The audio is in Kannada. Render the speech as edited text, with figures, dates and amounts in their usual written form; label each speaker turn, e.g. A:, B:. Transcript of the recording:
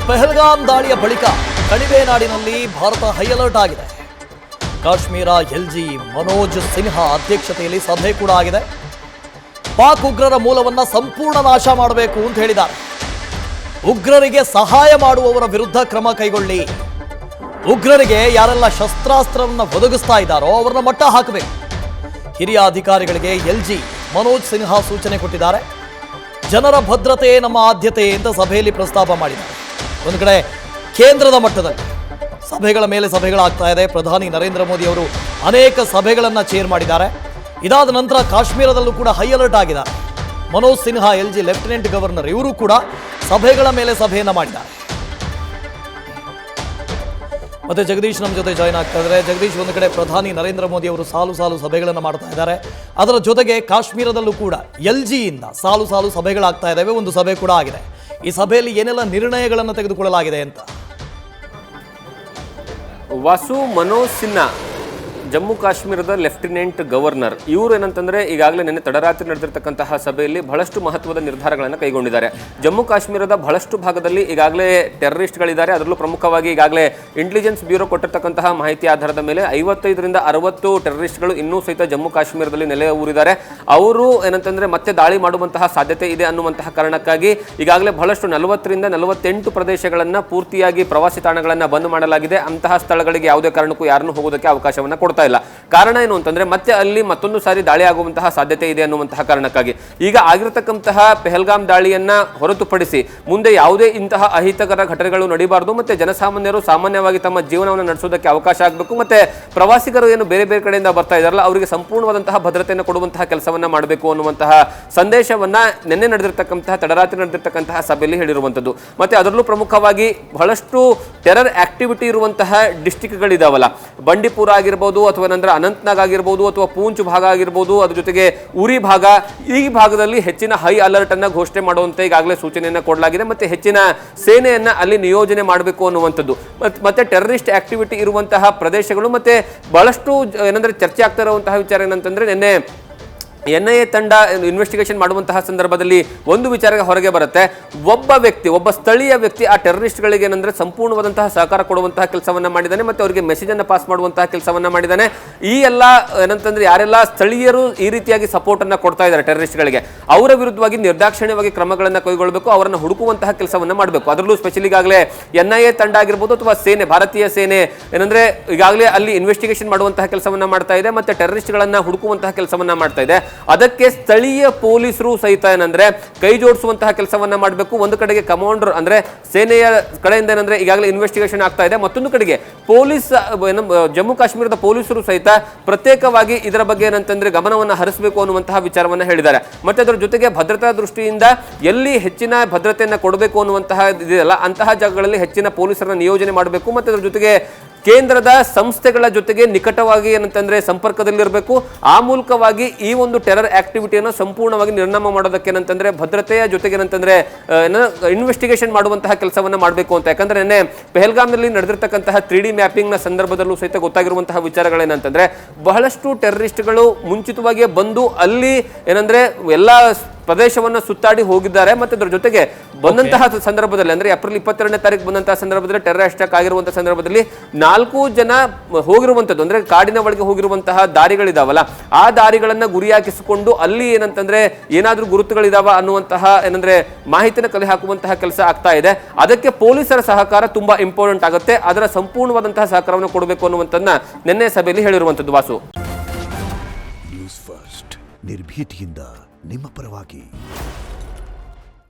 A: ಪಹಲ್ಗಾಮ್ ದಾಳಿಯ ಬಳಿಕ ಕಣಿವೆ ನಾಡಿನಲ್ಲಿ ಭಾರತ ಹೈ ಅಲರ್ಟ್ ಆಗಿದೆ. ಕಾಶ್ಮೀರ ಎಲ್ಜಿ ಮನೋಜ್ ಸಿನ್ಹಾ ಅಧ್ಯಕ್ಷತೆಯಲ್ಲಿ ಸಭೆ ಕೂಡ ಆಗಿದೆ. ಪಾಕ್ ಉಗ್ರರ ಮೂಲವನ್ನ ಸಂಪೂರ್ಣ ನಾಶ ಮಾಡಬೇಕು ಅಂತ ಹೇಳಿದ್ದಾರೆ. ಉಗ್ರರಿಗೆ ಸಹಾಯ ಮಾಡುವವರ ವಿರುದ್ಧ ಕ್ರಮ ಕೈಗೊಳ್ಳಿ. ಉಗ್ರರಿಗೆ ಯಾರೆಲ್ಲ ಶಸ್ತ್ರಾಸ್ತ್ರವನ್ನು ಒದಗಿಸ್ತಾ ಇದ್ದಾರೋ ಅವರನ್ನ ಮಟ್ಟ ಹಾಕಬೇಕು. ಹಿರಿಯ ಅಧಿಕಾರಿಗಳಿಗೆ ಎಲ್ಜಿ ಮನೋಜ್ ಸಿನ್ಹಾ ಸೂಚನೆ ಕೊಟ್ಟಿದ್ದಾರೆ. ಜನರ ಭದ್ರತೆ ನಮ್ಮ ಆದ್ಯತೆ ಅಂತ ಸಭೆಯಲ್ಲಿ ಪ್ರಸ್ತಾಪ ಮಾಡಿದ್ದಾರೆ. ಒಂದು ಕಡೆ ಕೇಂದ್ರದ ಮಟ್ಟದಲ್ಲಿ ಸಭೆಗಳ ಮೇಲೆ ಸಭೆಗಳಾಗ್ತಾ ಇದೆ. ಪ್ರಧಾನಿ ನರೇಂದ್ರ ಮೋದಿ ಅವರು ಅನೇಕ ಸಭೆಗಳನ್ನು ಚೇರ್ ಮಾಡಿದ್ದಾರೆ. ಇದಾದ ನಂತರ ಕಾಶ್ಮೀರದಲ್ಲೂ ಕೂಡ ಹೈ ಅಲರ್ಟ್ ಆಗಿದ್ದಾರೆ. Manoj Sinha LG lieutenant governor ಇವರು ಕೂಡ ಸಭೆಗಳ ಮೇಲೆ ಸಭೆಯನ್ನು ಮಾಡಿದ್ದಾರೆ. ಮತ್ತೆ ಜಗದೀಶ್ ನಮ್ಮ ಜೊತೆ ಜಾಯ್ನ್ ಆಗ್ತಾ ಇದ್ದಾರೆ. ಜಗದೀಶ್, ಒಂದು ಕಡೆ ಪ್ರಧಾನಿ ನರೇಂದ್ರ ಮೋದಿ ಅವರು ಸಾಲು ಸಭೆಗಳನ್ನು ಮಾಡ್ತಾ ಇದ್ದಾರೆ. ಅದರ ಜೊತೆಗೆ ಕಾಶ್ಮೀರದಲ್ಲೂ ಕೂಡ ಎಲ್ಜಿಯಿಂದ ಸಾಲು ಸಭೆಗಳಾಗ್ತಾ ಇದ್ದಾವೆ. ಒಂದು ಸಭೆ ಕೂಡ ಆಗಿದೆ. ಈ ಸಭೆಯಲ್ಲಿ ಏನೆಲ್ಲ ನಿರ್ಣಯಗಳನ್ನು ತೆಗೆದುಕೊಳ್ಳಲಾಗಿದೆ ಅಂತ?
B: ವಾಸು, ಮನೋಜ್ ಸಿನ್ಹಾ ಜಮ್ಮು ಕಾಶ್ಮೀರದ ಲೆಫ್ಟಿನೆಂಟ್ ಗವರ್ನರ್ ಇವರು ಏನಂತಂದ್ರೆ ಈಗಾಗಲೇ ನಿನ್ನೆ ತಡರಾತ್ರಿ ನಡೆದಿರ್ತಕ್ಕಂತಹ ಸಭೆಯಲ್ಲಿ ಬಹಳಷ್ಟು ಮಹತ್ವದ ನಿರ್ಧಾರಗಳನ್ನು ಕೈಗೊಂಡಿದ್ದಾರೆ. ಜಮ್ಮು ಕಾಶ್ಮೀರದ ಬಹಳಷ್ಟು ಭಾಗದಲ್ಲಿ ಈಗಾಗಲೇ ಟೆರರಿಸ್ಟ್ಗಳಿದ್ದಾರೆ. ಅದರಲ್ಲೂ ಪ್ರಮುಖವಾಗಿ ಈಗಾಗಲೇ ಇಂಟೆಲಿಜೆನ್ಸ್ ಬ್ಯೂರೋ ಕೊಟ್ಟಿರ್ತಕ್ಕಂತಹ ಮಾಹಿತಿ ಆಧಾರದ ಮೇಲೆ 55ರಿಂದ 60 ಟೆರರಿಸ್ಟ್ಗಳು ಇನ್ನೂ ಸಹಿತ ಜಮ್ಮು ಕಾಶ್ಮೀರದಲ್ಲಿ ನೆಲೆ ಊರಿದ್ದಾರೆ. ಅವರು ಏನಂತಂದ್ರೆ ಮತ್ತೆ ದಾಳಿ ಮಾಡುವಂತಹ ಸಾಧ್ಯತೆ ಇದೆ ಅನ್ನುವಂತಹ ಕಾರಣಕ್ಕಾಗಿ ಈಗಾಗಲೇ ಬಹಳಷ್ಟು 40ರಿಂದ 48 ಪ್ರದೇಶಗಳನ್ನು ಪೂರ್ತಿಯಾಗಿ ಪ್ರವಾಸಿ ತಾಣಗಳನ್ನು ಬಂದ್ ಮಾಡಲಾಗಿದೆ. ಅಂತಹ ಸ್ಥಳಗಳಿಗೆ ಯಾವುದೇ ಕಾರಣಕ್ಕೂ ಯಾರನ್ನು ಹೋಗೋದಕ್ಕೆ ಅವಕಾಶವನ್ನು ಕೊಡ್ತಾ ಇಲ್ಲ. ಕಾರಣ ಏನು ಅಂತಂದ್ರೆ ಮತ್ತೆ ಅಲ್ಲಿ ಮತ್ತೊಂದು ಸಾರಿ ದಾಳಿ ಆಗುವಂತಹ ಸಾಧ್ಯತೆ ಇದೆ ಅನ್ನುವಂತಹ ಕಾರಣಕ್ಕಾಗಿ ಈಗ ಆಗಿರತಕ್ಕಂತಹ ಪಹಲ್ಗಾಮ್ ದಾಳಿಯನ್ನ ಹೊರತುಪಡಿಸಿ ಮುಂದೆ ಯಾವುದೇ ಇಂತಹ ಅಹಿತಕರ ಘಟನೆಗಳು ನಡೀಬಾರದು. ಮತ್ತೆ ಜನಸಾಮಾನ್ಯರು ಸಾಮಾನ್ಯವಾಗಿ ತಮ್ಮ ಜೀವನವನ್ನು ನಡೆಸೋದಕ್ಕೆ ಅವಕಾಶ ಆಗಬೇಕು. ಮತ್ತೆ ಪ್ರವಾಸಿಗರು ಏನು ಬೇರೆ ಬೇರೆ ಕಡೆಯಿಂದ ಬರ್ತಾ ಇದ್ದಾರಲ್ಲ ಅವರಿಗೆ ಸಂಪೂರ್ಣವಾದಂತಹ ಭದ್ರತೆಯನ್ನು ಕೊಡುವಂತಹ ಕೆಲಸವನ್ನ ಮಾಡಬೇಕು ಅನ್ನುವಂತಹ ಸಂದೇಶವನ್ನ ನಿನ್ನೆ ನಡೆದಿರ್ತಕ್ಕಂತಹ ತಡರಾತ್ರಿ ನಡೆದಿರ್ತಕ್ಕಂತಹ ಸಭೆಯಲ್ಲಿ ಹೇಳಿರುವಂತದ್ದು. ಮತ್ತೆ ಅದರಲ್ಲೂ ಪ್ರಮುಖವಾಗಿ ಬಹಳಷ್ಟು ಟೆರರ್ ಆಕ್ಟಿವಿಟಿ ಇರುವಂತಹ ಡಿಸ್ಟ್ರಿಕ್ಟ್ಗಳಿದಾವಲ್ಲ, ಬಂಡಿಪುರ ಆಗಿರ್ಬೋದು ಅಥವಾ ನಂತರ ಅನಂತನಾಗ್ ಆಗಿರ್ಬೋದು ಅಥವಾ ಪೂಂಚ್ ಭಾಗ ಆಗಿರ್ಬೋದು, ಅದ್ರ ಜೊತೆಗೆ ಉರಿ ಭಾಗ, ಈ ಭಾಗದಲ್ಲಿ ಹೆಚ್ಚಿನ ಹೈ ಅಲರ್ಟ್ ಅನ್ನ ಘೋಷಣೆ ಮಾಡುವಂತೆ ಈಗಾಗಲೇ ಸೂಚನೆಯನ್ನ ಕೊಡಲಾಗಿದೆ. ಮತ್ತೆ ಹೆಚ್ಚಿನ ಸೇನೆಯನ್ನ ಅಲ್ಲಿ ನಿಯೋಜನೆ ಮಾಡಬೇಕು ಅನ್ನುವಂಥದ್ದು. ಮತ್ತೆ ಟೆರರಿಸ್ಟ್ ಆಕ್ಟಿವಿಟಿ ಇರುವಂತಹ ಪ್ರದೇಶಗಳು ಮತ್ತೆ ಬಹಳಷ್ಟು ಏನಂದ್ರೆ ಚರ್ಚೆ ಆಗ್ತಾ ಇರುವಂತಹ ವಿಚಾರ ಏನಂತಂದ್ರೆ ನಿನ್ನೆ NIA ತಂಡ ಇನ್ವೆಸ್ಟಿಗೇಷನ್ ಮಾಡುವಂತಹ ಸಂದರ್ಭದಲ್ಲಿ ಒಂದು ವಿಚಾರ ಹೊರಗೆ ಬರುತ್ತೆ. ಒಬ್ಬ ಸ್ಥಳೀಯ ವ್ಯಕ್ತಿ ಆ ಟೆರರಿಸ್ಟ್ಗಳಿಗೆ ಏನಂದ್ರೆ ಸಂಪೂರ್ಣವಾದಂತಹ ಸಹಕಾರ ಕೊಡುವಂತಹ ಕೆಲಸವನ್ನ ಮಾಡಿದ್ದಾನೆ. ಮತ್ತೆ ಅವರಿಗೆ ಮೆಸೇಜ್ ಅನ್ನು ಪಾಸ್ ಮಾಡುವಂತಹ ಕೆಲಸವನ್ನ ಮಾಡಿದ್ದಾನೆ. ಈ ಎಲ್ಲ ಏನಂತಂದ್ರೆ ಯಾರೆಲ್ಲ ಸ್ಥಳೀಯರು ಈ ರೀತಿಯಾಗಿ ಸಪೋರ್ಟ್ ಅನ್ನ ಕೊಡ್ತಾ ಇದ್ದಾರೆ ಟೆರರಿಸ್ಟ್ಗಳಿಗೆ, ಅವರ ವಿರುದ್ಧವಾಗಿ ನಿರ್ದಾಕ್ಷಿಣ್ಯವಾಗಿ ಕ್ರಮಗಳನ್ನು ಕೈಗೊಳ್ಳಬೇಕು, ಅವರನ್ನು ಹುಡುಕುವಂತಹ ಕೆಲಸವನ್ನ ಮಾಡಬೇಕು. ಅದರಲ್ಲೂ ಸ್ಪೆಷಲಿ ಈಗಾಗಲೇ NIA ತಂಡ ಆಗಿರ್ಬೋದು ಅಥವಾ ಸೇನೆ, ಭಾರತೀಯ ಸೇನೆ ಏನಂದ್ರೆ ಈಗಾಗಲೇ ಅಲ್ಲಿ ಇನ್ವೆಸ್ಟಿಗೇಷನ್ ಮಾಡುವಂತಹ ಕೆಲಸವನ್ನ ಮಾಡ್ತಾ ಇದೆ. ಮತ್ತೆ ಟೆರರಿಸ್ಟ್ಗಳನ್ನ ಹುಡುಕುವಂತಹ ಕೆಲಸವನ್ನ ಮಾಡ್ತಾ ಇದೆ. ಅದಕ್ಕೆ ಸ್ಥಳೀಯ ಪೊಲೀಸರು ಸಹಿತ ಏನಂದ್ರೆ ಕೈ ಜೋಡಿಸುವಂತಹ ಕೆಲಸವನ್ನ ಮಾಡಬೇಕು. ಒಂದು ಕಡೆಗೆ ಕಮಾಂಡರ್ ಅಂದ್ರೆ ಸೇನೆಯ ಕಡೆಯಿಂದ ಏನಂದ್ರೆ ಈಗಾಗಲೇ ಇನ್ವೆಸ್ಟಿಗೇಷನ್ ಆಗ್ತಾ ಇದೆ. ಮತ್ತೊಂದು ಕಡೆಗೆ ಪೊಲೀಸ್ ಜಮ್ಮು ಕಾಶ್ಮೀರದ ಪೊಲೀಸರು ಸಹಿತ ಪ್ರತ್ಯೇಕವಾಗಿ ಇದರ ಬಗ್ಗೆ ಏನಂತಂದ್ರೆ ಗಮನವನ್ನು ಹರಿಸಬೇಕು ಅನ್ನುವಂತಹ ವಿಚಾರವನ್ನ ಹೇಳಿದ್ದಾರೆ. ಮತ್ತೆ ಅದರ ಜೊತೆಗೆ ಭದ್ರತಾ ದೃಷ್ಟಿಯಿಂದ ಎಲ್ಲಿ ಹೆಚ್ಚಿನ ಭದ್ರತೆಯನ್ನು ಕೊಡಬೇಕು ಅನ್ನುವಂತಹ ಇದೆಯಲ್ಲ ಅಂತಹ ಜಾಗಗಳಲ್ಲಿ ಹೆಚ್ಚಿನ ಪೊಲೀಸರನ್ನ ನಿಯೋಜನೆ ಮಾಡಬೇಕು. ಮತ್ತೆ ಅದರ ಜೊತೆಗೆ ಕೇಂದ್ರದ ಸಂಸ್ಥೆಗಳ ಜೊತೆಗೆ ನಿಕಟವಾಗಿ ಏನಂತಂದ್ರೆ ಸಂಪರ್ಕದಲ್ಲಿರಬೇಕು. ಆ ಮೂಲಕವಾಗಿ ಈ ಒಂದು ಟೆರರ್ ಆಕ್ಟಿವಿಟಿಯನ್ನು ಸಂಪೂರ್ಣವಾಗಿ ನಿರ್ನಾಮ ಮಾಡೋದಕ್ಕೆ ಏನಂತಂದ್ರೆ ಭದ್ರತೆಯ ಜೊತೆಗೆ ಏನಂತಂದ್ರೆ ಇನ್ವೆಸ್ಟಿಗೇಷನ್ ಮಾಡುವಂತಹ ಕೆಲಸವನ್ನ ಮಾಡಬೇಕು ಅಂತ. ಯಾಕಂದ್ರೆ ನಿನ್ನೆ ಪಹಲ್ಗಾಮ್ನಲ್ಲಿ ನಡೆದಿರ್ತಕ್ಕಂತಹ 3D ಮ್ಯಾಪಿಂಗ್ ನ ಸಂದರ್ಭದಲ್ಲೂ ಸಹಿತ ಗೊತ್ತಾಗಿರುವಂತಹ ವಿಚಾರಗಳೇನಂತಂದ್ರೆ ಬಹಳಷ್ಟು ಟೆರರಿಸ್ಟ್ಗಳು ಮುಂಚಿತವಾಗಿಯೇ ಬಂದು ಅಲ್ಲಿ ಏನಂದ್ರೆ ಎಲ್ಲಾ ಪ್ರದೇಶವನ್ನು ಸುತ್ತಾಡಿ ಹೋಗಿದ್ದಾರೆ. ಮತ್ತೆ ಅದರ ಜೊತೆಗೆ ಬಂದಂತಹ ಸಂದರ್ಭದಲ್ಲಿ ಅಂದ್ರೆ ಏಪ್ರಿಲ್ 22ನೇ ತಾರೀಕು ಬಂದಂತಹ ಸಂದರ್ಭದಲ್ಲಿ ಟೆರರ್ ಅಟ್ಯಾಕ್ ಆಗಿರುವಂತಹ ಸಂದರ್ಭದಲ್ಲಿ 4 ಜನ ಹೋಗಿರುವಂತದ್ದು ಅಂದ್ರೆ ಕಾಡಿನ ಒಳಗೆ ಹೋಗಿರುವಂತಹ ದಾರಿಗಳಿದಾವಲ್ಲ ಆ ದಾರಿಗಳನ್ನ ಗುರಿಯಾಗಿಸಿಕೊಂಡು ಅಲ್ಲಿ ಏನಂತಂದ್ರೆ ಏನಾದ್ರೂ ಗುರುತುಗಳಿದಾವ ಅನ್ನುವಂತಹ ಏನಂದ್ರೆ ಮಾಹಿತಿನ ಕಲೆ ಹಾಕುವಂತಹ ಕೆಲಸ ಆಗ್ತಾ ಇದೆ. ಅದಕ್ಕೆ ಪೊಲೀಸರ ಸಹಕಾರ ತುಂಬಾ ಇಂಪಾರ್ಟೆಂಟ್ ಆಗುತ್ತೆ. ಅದರ ಸಂಪೂರ್ಣವಾದಂತಹ ಸಹಕಾರವನ್ನು ಕೊಡಬೇಕು ಅನ್ನುವಂಥದ್ದನ್ನ ನಿನ್ನೆ ಸಭೆಯಲ್ಲಿ ಹೇಳಿರುವಂತದ್ದು. ವಾಸು,
C: ನ್ಯೂಸ್ ಫಸ್ಟ್ ನಿರ್ಭೀತಿಯಿಂದ ನಿಮ್ಮ ಪರವಾಗಿ.